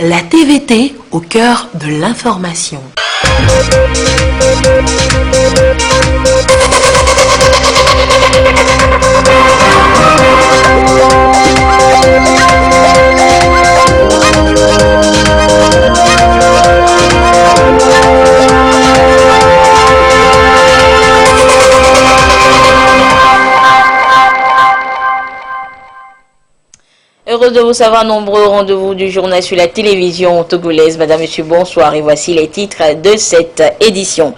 La TVT au cœur de l'information. Heureux de vous savoir nombreux au rendez-vous du journal sur la télévision togolaise. Madame, Monsieur, bonsoir et voici les titres de cette édition.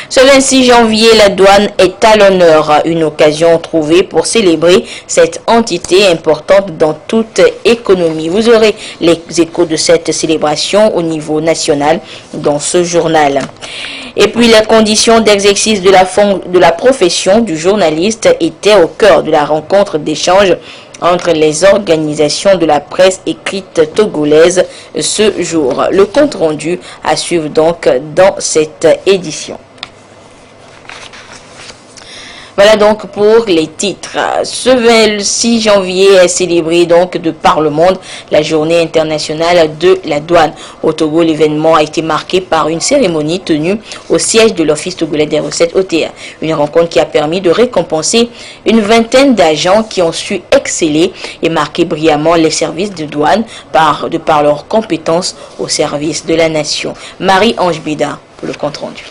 Ce 26 janvier, la douane est à l'honneur, une occasion trouvée pour célébrer cette entité importante dans toute économie. Vous aurez les échos de cette célébration au niveau national dans ce journal. Et puis la condition d'exercice de la profession du journaliste était au cœur de la rencontre d'échange entre les organisations de la presse écrite togolaise ce jour. Le compte rendu à suivre donc dans cette édition. Voilà donc pour les titres. Ce 26 janvier est célébré donc de par le monde la journée internationale de la douane. Au Togo, l'événement a été marqué par une cérémonie tenue au siège de l'Office togolais des recettes OTA. Une rencontre qui a permis de récompenser une vingtaine d'agents qui ont su exceller et marquer brillamment les services de douane de par leurs compétences au service de la nation. Marie-Ange Bida pour le compte rendu.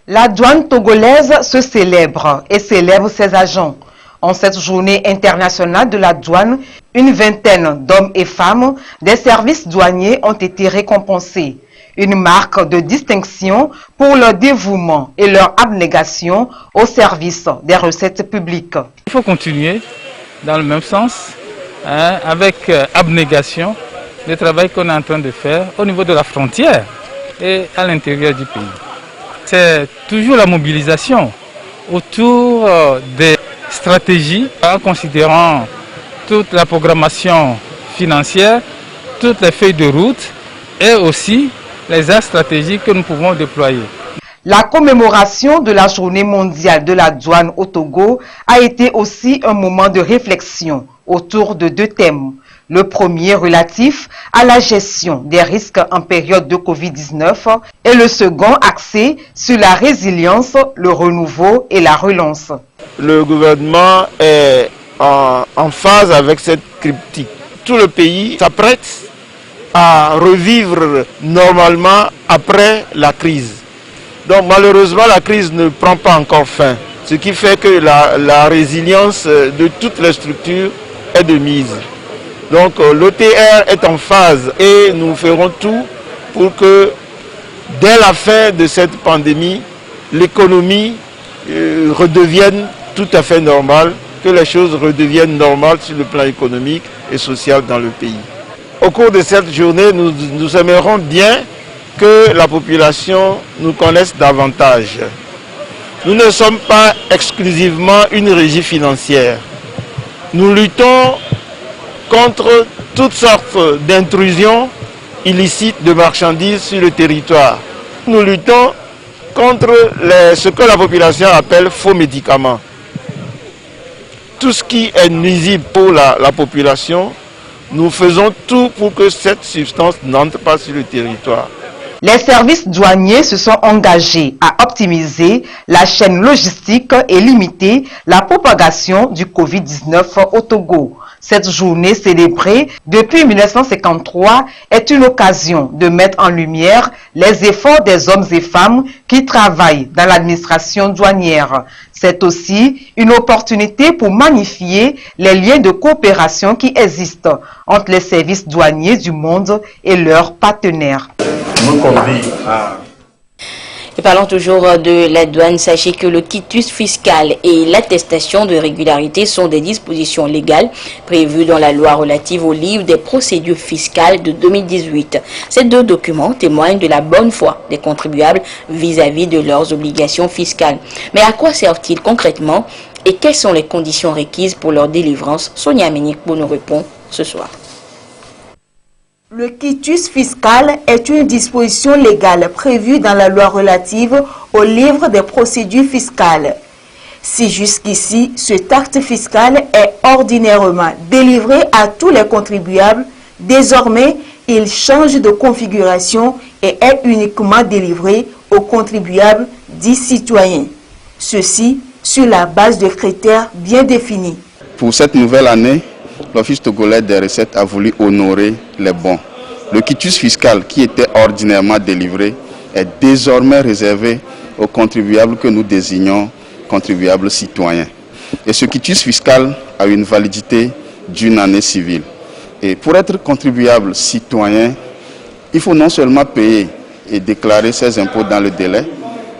La douane togolaise se célèbre et célèbre ses agents. En cette journée internationale de la douane, une vingtaine d'hommes et femmes des services douaniers ont été récompensés. Une marque de distinction pour leur dévouement et leur abnégation au service des recettes publiques. Il faut continuer dans le même sens, avec abnégation, le travail qu'on est en train de faire au niveau de la frontière et à l'intérieur du pays. C'est toujours la mobilisation autour des stratégies en considérant toute la programmation financière, toutes les feuilles de route et aussi les axes stratégiques que nous pouvons déployer. La commémoration de la journée mondiale de la douane au Togo a été aussi un moment de réflexion autour de deux thèmes. Le premier relatif à la gestion des risques en période de Covid-19 et le second axé sur la résilience, le renouveau et la relance. Le gouvernement est en phase avec cette cryptique. Tout le pays s'apprête à revivre normalement après la crise. Donc malheureusement la crise ne prend pas encore fin, ce qui fait que la résilience de toutes les structures est de mise. Donc l'OTR est en phase et nous ferons tout pour que dès la fin de cette pandémie, l'économie redevienne tout à fait normale, que les choses redeviennent normales sur le plan économique et social dans le pays. Au cours de cette journée, nous aimerons bien que la population nous connaisse davantage. Nous ne sommes pas exclusivement une régie financière. Nous luttons contre toutes sortes d'intrusions illicites de marchandises sur le territoire. Nous luttons contre ce que la population appelle faux médicaments. Tout ce qui est nuisible pour la population, nous faisons tout pour que cette substance n'entre pas sur le territoire. Les services douaniers se sont engagés à optimiser la chaîne logistique et limiter la propagation du Covid-19 au Togo. Cette journée célébrée depuis 1953 est une occasion de mettre en lumière les efforts des hommes et femmes qui travaillent dans l'administration douanière. C'est aussi une opportunité pour magnifier les liens de coopération qui existent entre les services douaniers du monde et leurs partenaires. Et parlant toujours de la douane, sachez que le quitus fiscal et l'attestation de régularité sont des dispositions légales prévues dans la loi relative au livre des procédures fiscales de 2018. Ces deux documents témoignent de la bonne foi des contribuables vis-à-vis de leurs obligations fiscales. Mais à quoi servent-ils concrètement et quelles sont les conditions requises pour leur délivrance? Sonia Ménikbo nous répond ce soir. Le quitus fiscal est une disposition légale prévue dans la loi relative au livre des procédures fiscales. Si jusqu'ici, cet acte fiscal est ordinairement délivré à tous les contribuables, désormais, il change de configuration et est uniquement délivré aux contribuables dits citoyens. Ceci sur la base de critères bien définis. Pour cette nouvelle année, l'Office togolais des recettes a voulu honorer les bons. Le quitus fiscal qui était ordinairement délivré est désormais réservé aux contribuables que nous désignons contribuables citoyens. Et ce quitus fiscal a une validité d'une année civile. Et pour être contribuable citoyen, il faut non seulement payer et déclarer ses impôts dans le délai,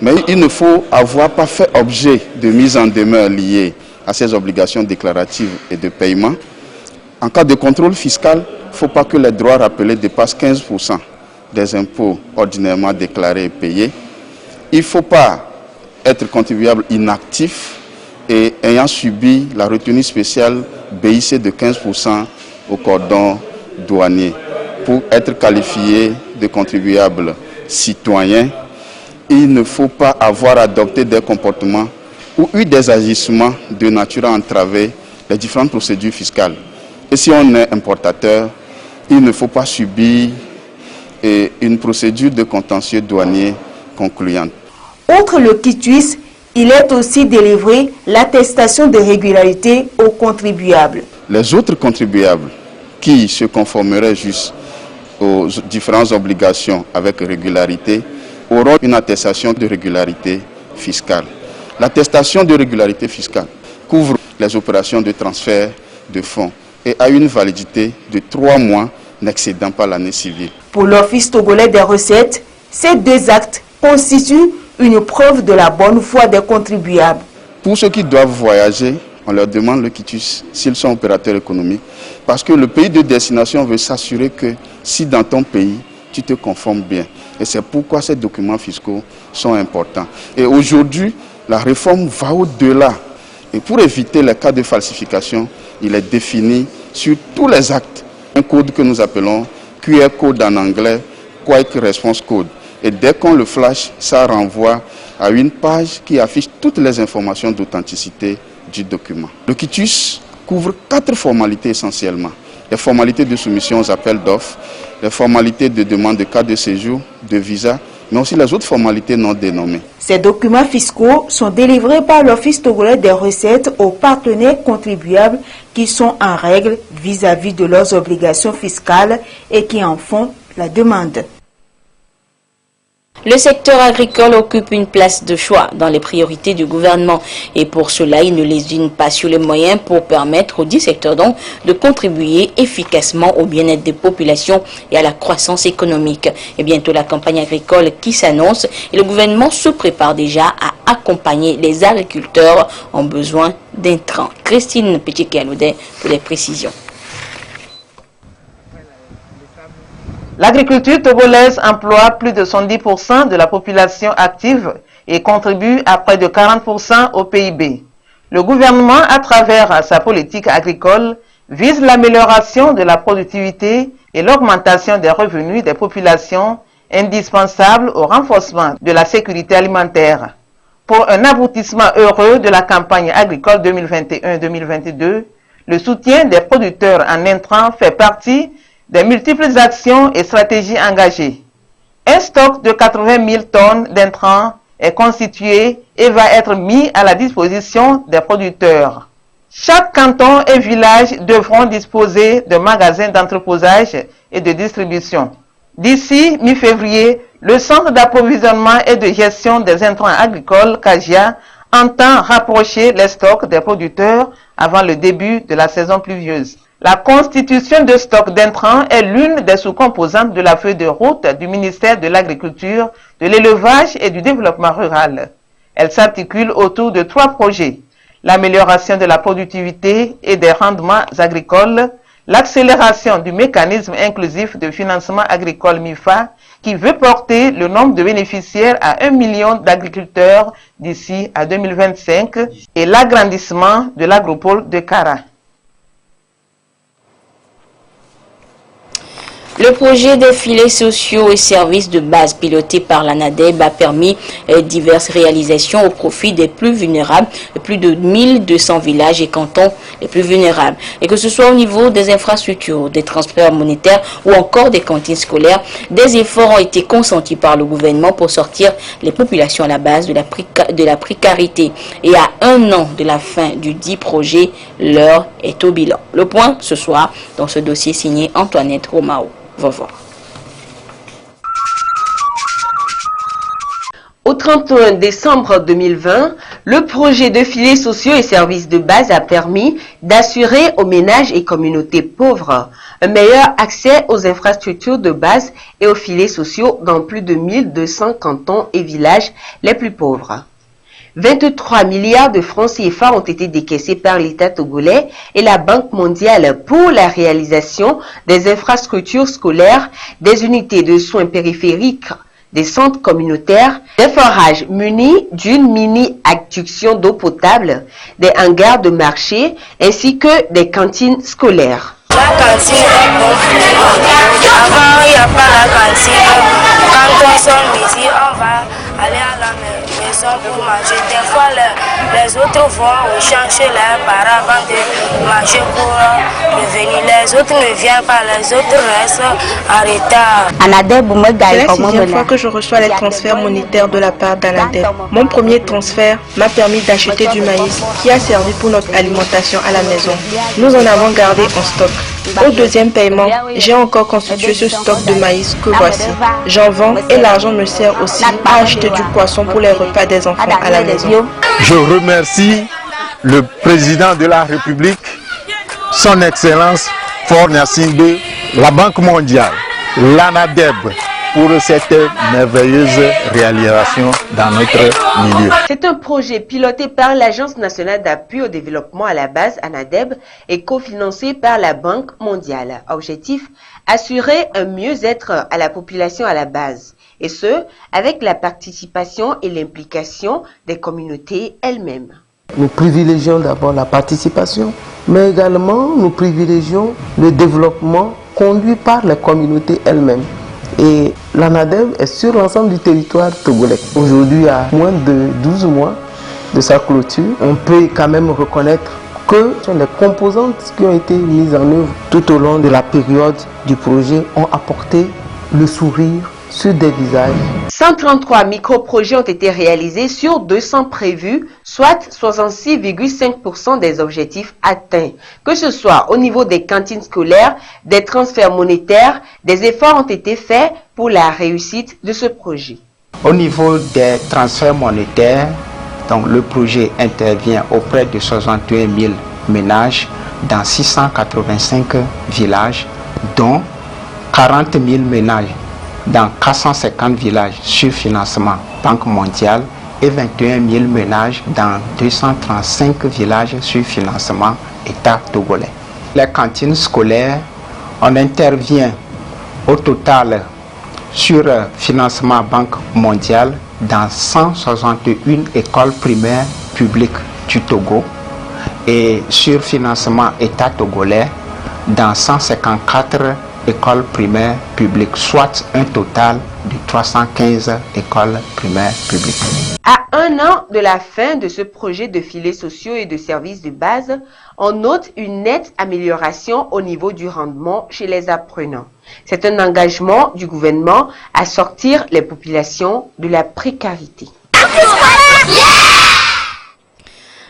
mais il ne faut avoir pas fait objet de mise en demeure liée à ses obligations déclaratives et de paiement. En cas de contrôle fiscal, il ne faut pas que les droits rappelés dépassent 15% des impôts ordinairement déclarés et payés. Il ne faut pas être contribuable inactif et ayant subi la retenue spéciale BIC de 15% au cordon douanier. Pour être qualifié de contribuable citoyen, il ne faut pas avoir adopté des comportements ou eu des agissements de nature à entraver les différentes procédures fiscales. Et si on est importateur, il ne faut pas subir une procédure de contentieux douanier concluante. Outre le quitus, il est aussi délivré l'attestation de régularité aux contribuables. Les autres contribuables qui se conformeraient juste aux différentes obligations avec régularité auront une attestation de régularité fiscale. L'attestation de régularité fiscale couvre les opérations de transfert de fonds et a une validité de 3 mois n'excédant pas l'année civile. Pour l'Office togolais des recettes, ces deux actes constituent une preuve de la bonne foi des contribuables. Pour ceux qui doivent voyager, on leur demande le quitus s'ils sont opérateurs économiques, parce que le pays de destination veut s'assurer que si dans ton pays, tu te conformes bien. Et c'est pourquoi ces documents fiscaux sont importants. Et aujourd'hui, la réforme va au-delà. Et pour éviter les cas de falsification, il est défini sur tous les actes un code que nous appelons QR Code en anglais, Quick Response Code. Et dès qu'on le flash, ça renvoie à une page qui affiche toutes les informations d'authenticité du document. Le quitus couvre 4 formalités essentiellement. Les formalités de soumission aux appels d'offres, les formalités de demande de carte de séjour, de visa, mais aussi les autres formalités non dénommées. Ces documents fiscaux sont délivrés par l'Office togolais des recettes aux partenaires contribuables qui sont en règle vis-à-vis de leurs obligations fiscales et qui en font la demande. Le secteur agricole occupe une place de choix dans les priorités du gouvernement et pour cela, il ne lésine pas sur les moyens pour permettre aux 10 secteurs donc de contribuer efficacement au bien-être des populations et à la croissance économique. Et bientôt la campagne agricole qui s'annonce et le gouvernement se prépare déjà à accompagner les agriculteurs en besoin d'intrants. Christine Petit-Kéaloudin pour les précisions. L'agriculture togolaise emploie plus de 70% de la population active et contribue à près de 40% au PIB. Le gouvernement, à travers sa politique agricole, vise l'amélioration de la productivité et l'augmentation des revenus des populations indispensables au renforcement de la sécurité alimentaire. Pour un aboutissement heureux de la campagne agricole 2021-2022, le soutien des producteurs en intrants fait partie des multiples actions et stratégies engagées. Un stock de 80 000 tonnes d'intrants est constitué et va être mis à la disposition des producteurs. Chaque canton et village devront disposer de magasins d'entreposage et de distribution. D'ici mi-février, le Centre d'approvisionnement et de gestion des intrants agricoles, CAGIA, entend rapprocher les stocks des producteurs avant le début de la saison pluvieuse. La constitution de stocks d'intrants est l'une des sous-composantes de la feuille de route du ministère de l'Agriculture, de l'Élevage et du Développement rural. Elle s'articule autour de 3 projets: l'amélioration de la productivité et des rendements agricoles, l'accélération du mécanisme inclusif de financement agricole MIFA, qui veut porter le nombre de bénéficiaires à 1 million d'agriculteurs d'ici à 2025, et l'agrandissement de l'agropole de Kara. Le projet de filets sociaux et services de base piloté par l'ANADEB a permis diverses réalisations au profit des plus vulnérables, plus de 1200 villages et cantons les plus vulnérables. Et que ce soit au niveau des infrastructures, des transferts monétaires ou encore des cantines scolaires, des efforts ont été consentis par le gouvernement pour sortir les populations à la base de la précarité. Et à un an de la fin du dit projet, l'heure est au bilan. Le point ce soir dans ce dossier signé Antoinette Romao. Va voir. Au 31 décembre 2020, le projet de filets sociaux et services de base a permis d'assurer aux ménages et communautés pauvres un meilleur accès aux infrastructures de base et aux filets sociaux dans plus de 1200 cantons et villages les plus pauvres. 23 milliards de francs CFA ont été décaissés par l'État togolais et la Banque mondiale pour la réalisation des infrastructures scolaires, des unités de soins périphériques, des centres communautaires, des forages munis d'une mini-adduction d'eau potable, des hangars de marché ainsi que des cantines scolaires. La cantine est bonne. Avant, il n'y a pas la cantine. Quand on sort ici, on va aller à la maison pour manger. Des fois, les autres vont chercher leurs parents avant de marcher pour revenir. Les autres ne viennent pas, les autres restent en retard. C'est la 6e fois que je reçois les transferts monétaires de la part d'ANADEB. Mon premier transfert m'a permis d'acheter du maïs qui a servi pour notre alimentation à la maison. Nous en avons gardé en stock. Au deuxième paiement, j'ai encore constitué ce stock de maïs que voici. J'en vends et l'argent me sert aussi à acheter du poisson pour les repas des enfants à la maison. Je remercie le président de la République, son Excellence Faure Gnassingbé, la Banque mondiale, l'ANADEB, pour cette merveilleuse réalisation dans notre milieu. C'est un projet piloté par l'Agence nationale d'appui au développement à la base, ANADEB, et cofinancé par la Banque mondiale. Objectif, assurer un mieux-être à la population à la base, et ce, avec la participation et l'implication des communautés elles-mêmes. Nous privilégions d'abord la participation, mais également nous privilégions le développement conduit par les communautés elles-mêmes. Et l'ANADEB est sur l'ensemble du territoire togolais. Aujourd'hui, à moins de 12 mois de sa clôture, on peut quand même reconnaître que les composantes qui ont été mises en œuvre tout au long de la période du projet ont apporté le sourire sur des visages. 133 micro-projets ont été réalisés sur 200 prévus, soit 66,5% des objectifs atteints. Que ce soit au niveau des cantines scolaires, des transferts monétaires, des efforts ont été faits pour la réussite de ce projet. Au niveau des transferts monétaires, donc le projet intervient auprès de 61 000 ménages dans 685 villages, dont 40 000 ménages dans 450 villages sur financement Banque mondiale et 21 000 ménages dans 235 villages sur financement État togolais. Les cantines scolaires, on intervient au total sur financement Banque mondiale dans 161 écoles primaires publiques du Togo et sur financement État togolais dans 154 écoles primaires publiques, soit un total de 315 écoles primaires publiques. À un an de la fin de ce projet de filets sociaux et de services de base, on note une nette amélioration au niveau du rendement chez les apprenants. C'est un engagement du gouvernement à sortir les populations de la précarité.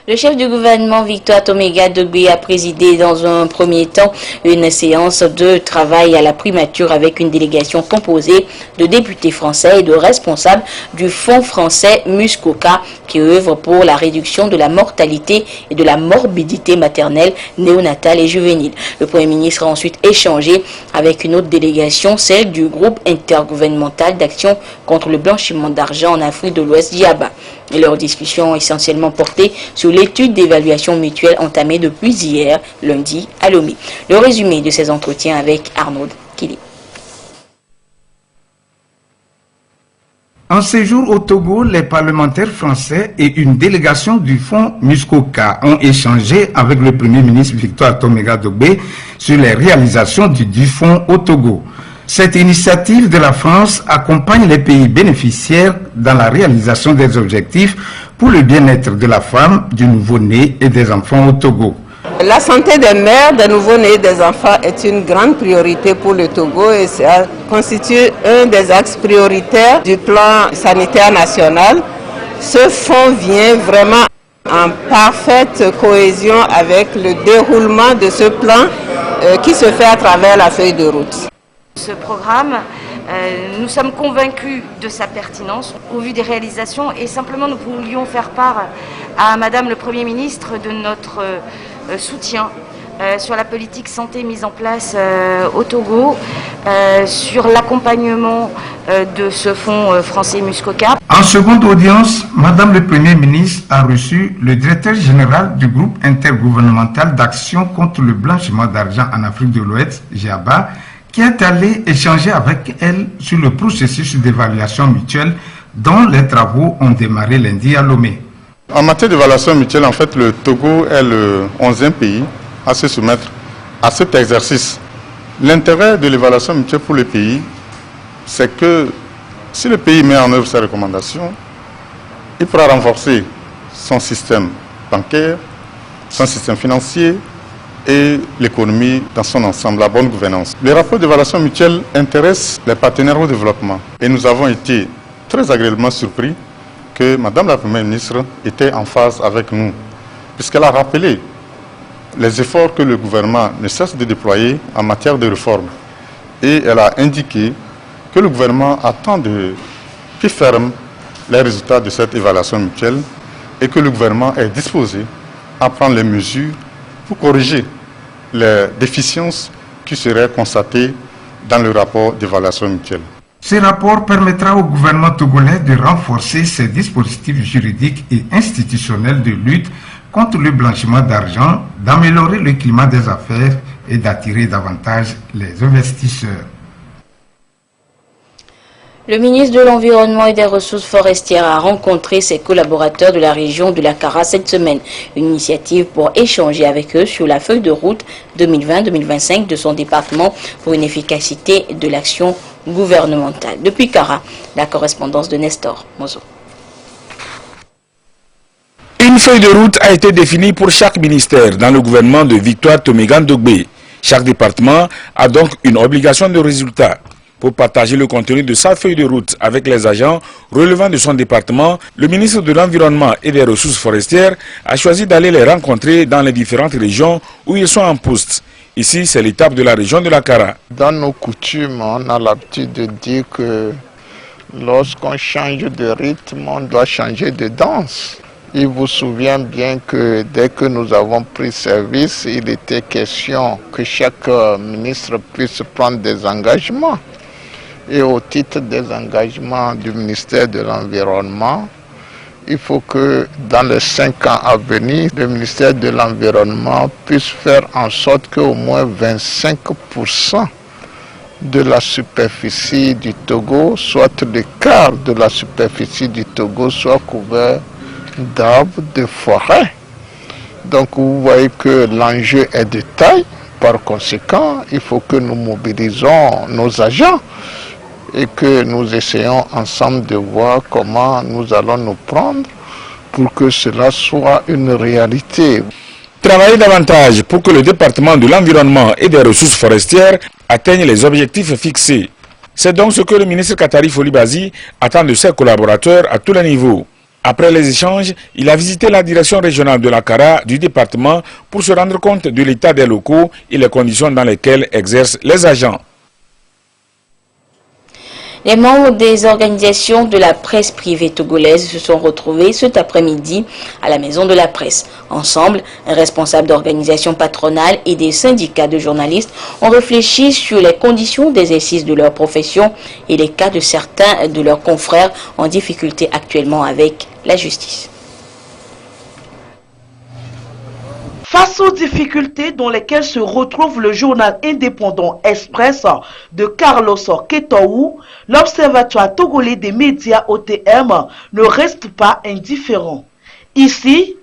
Le chef du gouvernement Victor Toméga Dogbe a présidé dans un premier temps une séance de travail à la primature avec une délégation composée de députés français et de responsables du Fonds français Muskoka qui œuvre pour la réduction de la mortalité et de la morbidité maternelle, néonatale et juvénile. Le Premier ministre a ensuite échangé avec une autre délégation, celle du groupe intergouvernemental d'action contre le blanchiment d'argent en Afrique de l'Ouest, Diaba. Et leur discussion essentiellement portée sur l'étude d'évaluation mutuelle entamée depuis hier, lundi, à Lomé. Le résumé de ces entretiens avec Arnaud Kili. En séjour au Togo, les parlementaires français et une délégation du Fonds Muskoka ont échangé avec le Premier ministre Victor Toméga Dogbe sur les réalisations du fonds au Togo. Cette initiative de la France accompagne les pays bénéficiaires dans la réalisation des objectifs pour le bien-être de la femme, du nouveau-né et des enfants au Togo. La santé des mères, des nouveau-nés et des enfants est une grande priorité pour le Togo et ça constitue un des axes prioritaires du plan sanitaire national. Ce fonds vient vraiment en parfaite cohésion avec le déroulement de ce plan qui se fait à travers la feuille de route. Ce programme, nous sommes convaincus de sa pertinence au vu des réalisations et simplement nous voulions faire part à Madame le Premier ministre de notre soutien sur la politique santé mise en place au Togo, sur l'accompagnement de ce fonds français Muskoka. En seconde audience, Madame le Premier ministre a reçu le directeur général du groupe intergouvernemental d'action contre le blanchiment d'argent en Afrique de l'Ouest, GIABA, qui est allé échanger avec elle sur le processus d'évaluation mutuelle dont les travaux ont démarré lundi à Lomé. En matière d'évaluation mutuelle, en fait, le Togo est le 11e pays à se soumettre à cet exercice. L'intérêt de l'évaluation mutuelle pour le pays, c'est que si le pays met en œuvre ses recommandations, il pourra renforcer son système bancaire, son système financier, et l'économie dans son ensemble, la bonne gouvernance. Les rapports d'évaluation mutuelle intéressent les partenaires au développement et nous avons été très agréablement surpris que Madame la Première ministre était en phase avec nous, puisqu'elle a rappelé les efforts que le gouvernement ne cesse de déployer en matière de réforme. Et elle a indiqué que le gouvernement attend de pied ferme les résultats de cette évaluation mutuelle et que le gouvernement est disposé à prendre les mesures pour corriger les déficiences qui seraient constatées dans le rapport d'évaluation mutuelle. Ce rapport permettra au gouvernement togolais de renforcer ses dispositifs juridiques et institutionnels de lutte contre le blanchiment d'argent, d'améliorer le climat des affaires et d'attirer davantage les investisseurs. Le ministre de l'Environnement et des Ressources forestières a rencontré ses collaborateurs de la région de la Kara cette semaine. Une initiative pour échanger avec eux sur la feuille de route 2020-2025 de son département pour une efficacité de l'action gouvernementale. Depuis Kara, la correspondance de Nestor Mozo. Une feuille de route a été définie pour chaque ministère dans le gouvernement de Victoire Tomégan Dogbe. Chaque département a donc une obligation de résultat. Pour partager le contenu de sa feuille de route avec les agents relevant de son département, le ministre de l'Environnement et des Ressources forestières a choisi d'aller les rencontrer dans les différentes régions où ils sont en poste. Ici, c'est l'étape de la région de la Kara. Dans nos coutumes, on a l'habitude de dire que lorsqu'on change de rythme, on doit changer de danse. Il vous souvient bien que dès que nous avons pris service, il était question que chaque ministre puisse prendre des engagements. Et au titre des engagements du ministère de l'Environnement, il faut que dans les 5 ans à venir, le ministère de l'Environnement puisse faire en sorte qu'au moins 25% de la superficie du Togo, soit le quart de la superficie du Togo, soit couvert d'arbres, de forêts. Donc vous voyez que l'enjeu est de taille. Par conséquent, il faut que nous mobilisons nos agents et que nous essayons ensemble de voir comment nous allons nous prendre pour que cela soit une réalité. Travailler davantage pour que le département de l'Environnement et des Ressources forestières atteigne les objectifs fixés. C'est donc ce que le ministre Katari Folibazi attend de ses collaborateurs à tous les niveaux. Après les échanges, il a visité la direction régionale de la Kara du département pour se rendre compte de l'état des locaux et les conditions dans lesquelles exercent les agents. Les membres des organisations de la presse privée togolaise se sont retrouvés cet après-midi à la Maison de la Presse. Ensemble, un responsable d'organisations patronales et des syndicats de journalistes ont réfléchi sur les conditions d'exercice de leur profession et les cas de certains de leurs confrères en difficulté actuellement avec la justice. Face aux difficultés dans lesquelles se retrouve le journal indépendant Express de Carlos Ketaou, l'Observatoire togolais des médias OTM ne reste pas indifférent. Ici,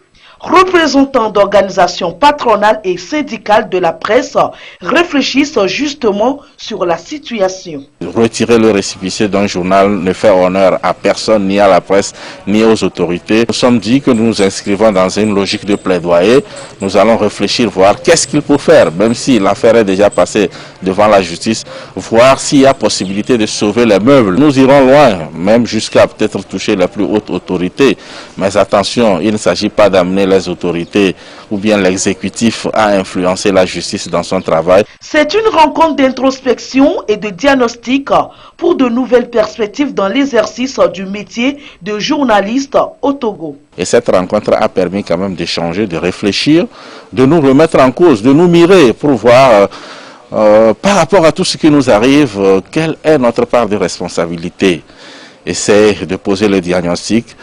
Représentants d'organisations patronales et syndicales de la presse réfléchissent justement sur la situation. Retirer le récépissé d'un journal ne fait honneur à personne, ni à la presse, ni aux autorités. Nous sommes dit que nous nous inscrivons dans une logique de plaidoyer. Nous allons réfléchir, voir qu'est-ce qu'il faut faire, même si l'affaire est déjà passée devant la justice, voir s'il y a possibilité de sauver les meubles. Nous irons loin, même jusqu'à peut-être toucher les plus hautes autorités. Mais attention, il ne s'agit pas d'amener les autorités ou bien l'exécutif à influencer la justice dans son travail. C'est une rencontre d'introspection et de diagnostic pour de nouvelles perspectives dans l'exercice du métier de journaliste au Togo. Et cette rencontre a permis quand même d'échanger, de réfléchir, de nous remettre en cause, de nous mirer pour voir par rapport à tout ce qui nous arrive, quelle est notre part de responsabilité. Essayer de poser le diagnostic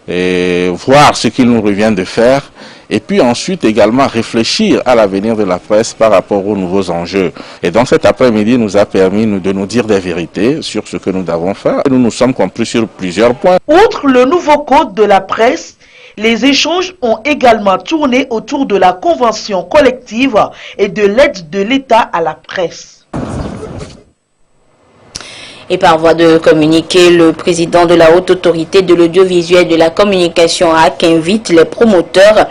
et voir ce qu'il nous revient de faire. Et puis ensuite également réfléchir à l'avenir de la presse par rapport aux nouveaux enjeux. Et donc cet après-midi nous a permis de nous dire des vérités sur ce que nous devons faire. Nous nous sommes compris sur plusieurs points. Outre le nouveau code de la presse, les échanges ont également tourné autour de la convention collective et de l'aide de l'État à la presse. Et par voie de communiqué, le président de la Haute Autorité de l'Audiovisuel et de la Communication HAC invite les promoteurs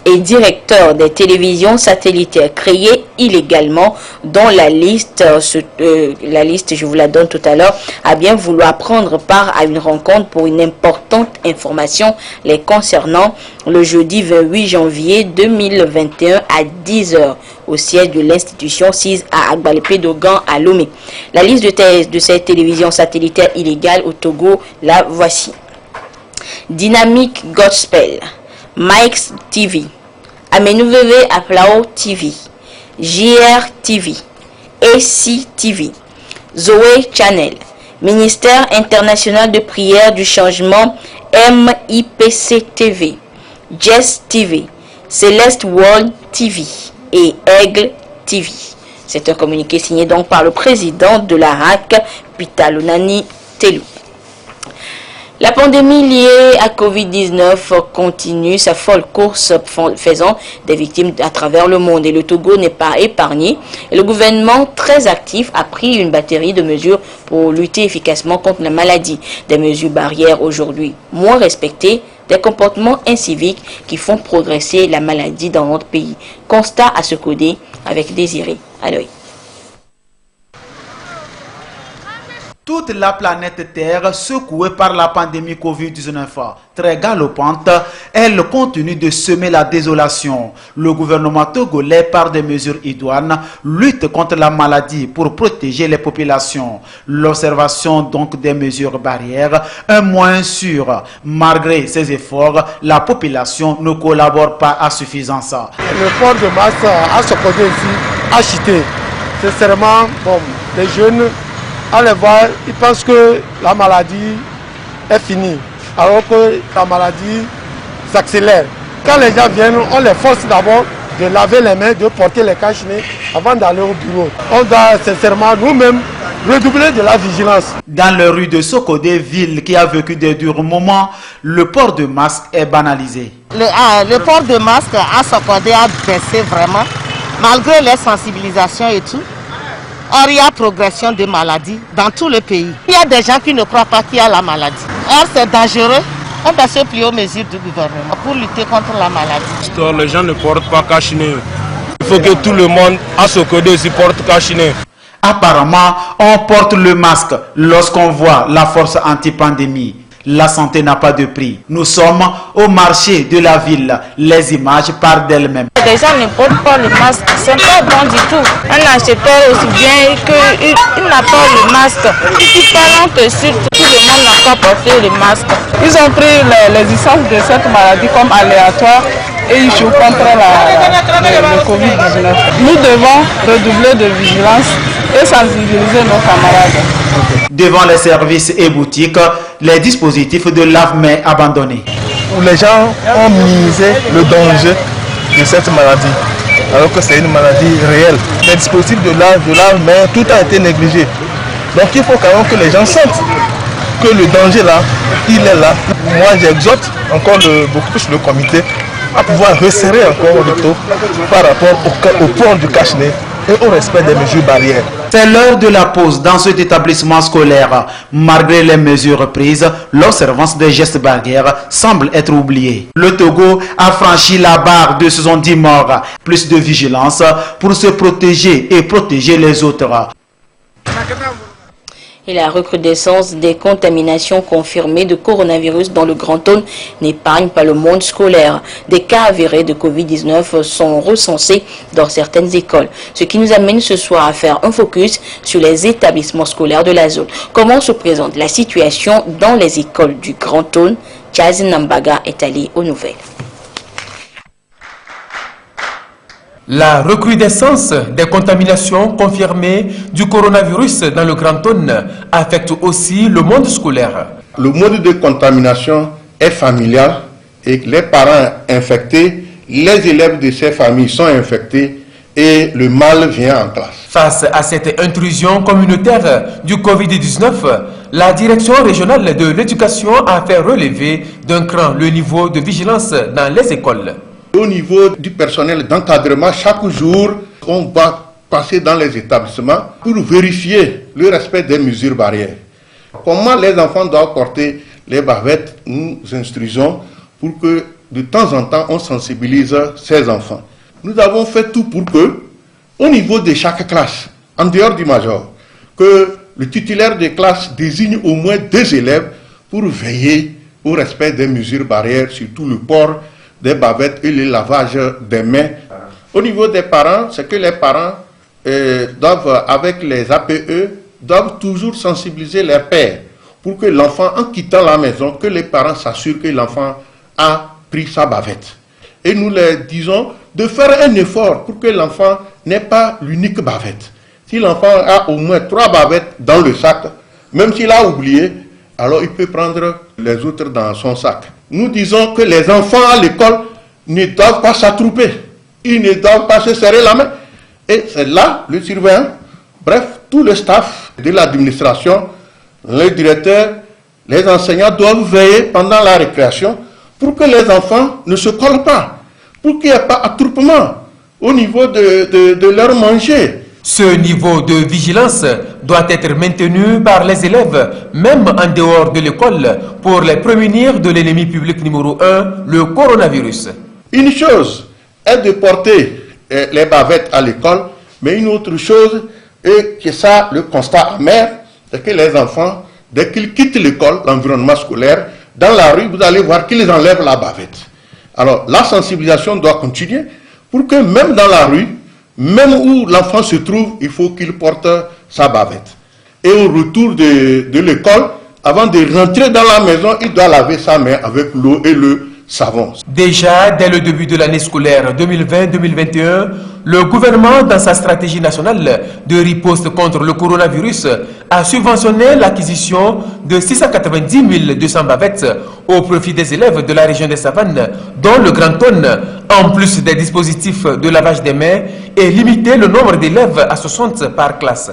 et directeurs des télévisions satellitaires créées illégalement, dont la liste, je vous la donne tout à l'heure, à bien vouloir prendre part à une rencontre pour une importante information les concernant le jeudi 28 janvier 2021 à 10h au siège de l'institution 6 à Agbalépé-Dogan à Lomé. La liste de ces télévisions satellitaires illégales au Togo, la voici. Dynamic Gospel, Mike's TV, Amenuveve Aplao TV, JR TV, AC TV, Zoé Channel, Ministère international de prière du changement MIPC TV, Jess TV, Celeste World TV et Aigle TV. C'est un communiqué signé donc par le président de la HAC, Pitalonani Telou. La pandémie liée à Covid-19 continue sa folle course faisant des victimes à travers le monde et le Togo n'est pas épargné. Et le gouvernement très actif a pris une batterie de mesures pour lutter efficacement contre la maladie. Des mesures barrières aujourd'hui moins respectées, des comportements inciviques qui font progresser la maladie dans notre pays. Constat à se coder avec Désiré à l'œil. Toute la planète Terre, secouée par la pandémie Covid-19 très galopante, elle continue de semer la désolation. Le gouvernement togolais, par des mesures idoines, lutte contre la maladie pour protéger les populations. L'observation donc des mesures barrières, un moyen sûr. Malgré ces efforts, la population ne collabore pas à suffisance. Le port de masque à ce côté ici a chuté. Sincèrement, les jeunes, à les voir, ils pensent que la maladie est finie, alors que la maladie s'accélère. Quand les gens viennent, on les force d'abord de laver les mains, de porter les cache-nez avant d'aller au bureau. On doit sincèrement nous-mêmes redoubler de la vigilance. Dans les rues de Sokodé, ville qui a vécu des durs moments, le port de masque est banalisé. Le port de masque à Sokodé a baissé vraiment, malgré les sensibilisations et tout. Or, il y a progression de maladies dans tout le pays. Il y a des gens qui ne croient pas qu'il y a la maladie. Or, c'est dangereux. On doit se plier aux mesures du gouvernement pour lutter contre la maladie. Les gens ne portent pas cache-nez. Il faut que tout le monde à ce côté aussi porte cache-nez. Apparemment, on porte le masque lorsqu'on voit la force anti-pandémie. La santé n'a pas de prix. Nous sommes au marché de la ville. Les images parlent d'elles-mêmes. Les gens ne portent pas le masque. C'est pas bon du tout. Un acheteur aussi bien qu'il n'a pas le masque. Ici, parlant que surtout tout le monde n'a pas porté le masque. Ils ont pris l'existence de cette maladie comme aléatoire et ils jouent contre le Covid-19. Nous devons redoubler de vigilance et sensibiliser nos camarades. Devant les services et boutiques, les dispositifs de lave-mains abandonnés. Les gens ont minimisé le danger de cette maladie, alors que c'est une maladie réelle. Les dispositifs de lave-mains, tout a été négligé. Donc il faut quand même que les gens sentent que le danger là, il est là. Moi j'exhorte encore beaucoup plus le comité à pouvoir resserrer encore le taux par rapport au port du cache-nez et au respect des mesures barrières. C'est l'heure de la pause dans cet établissement scolaire. Malgré les mesures prises, l'observance des gestes barrières semble être oubliée. Le Togo a franchi la barre de 70 morts. Plus de vigilance pour se protéger et protéger les autres. Et la recrudescence des contaminations confirmées de coronavirus dans le Grand Aune n'épargne pas le monde scolaire. Des cas avérés de Covid-19 sont recensés dans certaines écoles. Ce qui nous amène ce soir à faire un focus sur les établissements scolaires de la zone. Comment se présente la situation dans les écoles du Grand Aune? Chaz Nambaga est allé aux nouvelles. La recrudescence des contaminations confirmées du coronavirus dans le Grand Aune affecte aussi le monde scolaire. Le mode de contamination est familial et les parents infectés, les élèves de ces familles sont infectés et le mal vient en classe. Face à cette intrusion communautaire du Covid-19, la direction régionale de l'éducation a fait relever d'un cran le niveau de vigilance dans les écoles. Au niveau du personnel d'encadrement, chaque jour, on va passer dans les établissements pour vérifier le respect des mesures barrières. Comment les enfants doivent porter les bavettes, nous instruisons pour que de temps en temps, on sensibilise ces enfants. Nous avons fait tout pour que, au niveau de chaque classe, en dehors du major, que le titulaire de classe désigne au moins 2 élèves pour veiller au respect des mesures barrières, surtout le port des bavettes et le lavage des mains. Au niveau des parents, c'est que les parents doivent, avec les APE, doivent toujours sensibiliser leurs pères pour que l'enfant, en quittant la maison, que les parents s'assurent que l'enfant a pris sa bavette. Et nous leur disons de faire un effort pour que l'enfant n'ait pas l'unique bavette. Si l'enfant a au moins 3 bavettes dans le sac, même s'il a oublié, alors il peut prendre les autres dans son sac. Nous disons que les enfants à l'école ne doivent pas s'attrouper. Ils ne doivent pas se serrer la main. Et c'est là le surveillant, bref, tout le staff de l'administration, les directeurs, les enseignants doivent veiller pendant la récréation pour que les enfants ne se collent pas, pour qu'il n'y ait pas attroupement au niveau de leur manger. Ce niveau de vigilance doit être maintenu par les élèves, même en dehors de l'école, pour les prémunir de l'ennemi public numéro 1, le coronavirus. Une chose est de porter les bavettes à l'école, mais une autre chose, et que ça, le constat amer, c'est que les enfants, dès qu'ils quittent l'école, l'environnement scolaire, dans la rue, vous allez voir qu'ils enlèvent la bavette. Alors, la sensibilisation doit continuer pour que même dans la rue, même où l'enfant se trouve, il faut qu'il porte sa bavette. Et au retour de l'école, avant de rentrer dans la maison, il doit laver sa main avec l'eau et le savon. Déjà, dès le début de l'année scolaire 2020-2021, le gouvernement, dans sa stratégie nationale de riposte contre le coronavirus, a subventionné l'acquisition de 690 200 bavettes au profit des élèves de la région des Savanes, dont le Grand Aune, en plus des dispositifs de lavage des mains, et limité le nombre d'élèves à 60 par classe.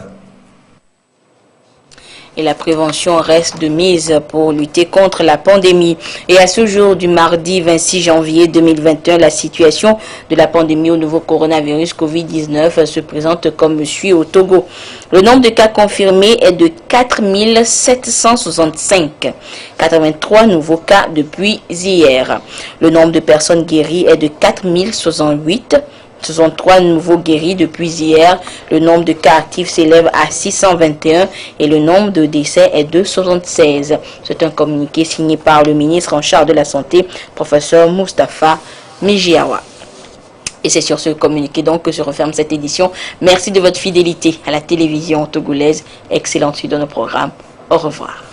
Et la prévention reste de mise pour lutter contre la pandémie. Et à ce jour du mardi 26 janvier 2021, la situation de la pandémie au nouveau coronavirus Covid-19 se présente comme suit au Togo. Le nombre de cas confirmés est de 4 765. 83 nouveaux cas depuis hier. Le nombre de personnes guéries est de 4 068. 63 nouveaux guéris depuis hier. Le nombre de cas actifs s'élève à 621 et le nombre de décès est de 76. C'est un communiqué signé par le ministre en charge de la Santé, professeur Moustapha Mijiawa. Et c'est sur ce communiqué donc que se referme cette édition. Merci de votre fidélité à la télévision togolaise. Excellente suite de nos programmes. Au revoir.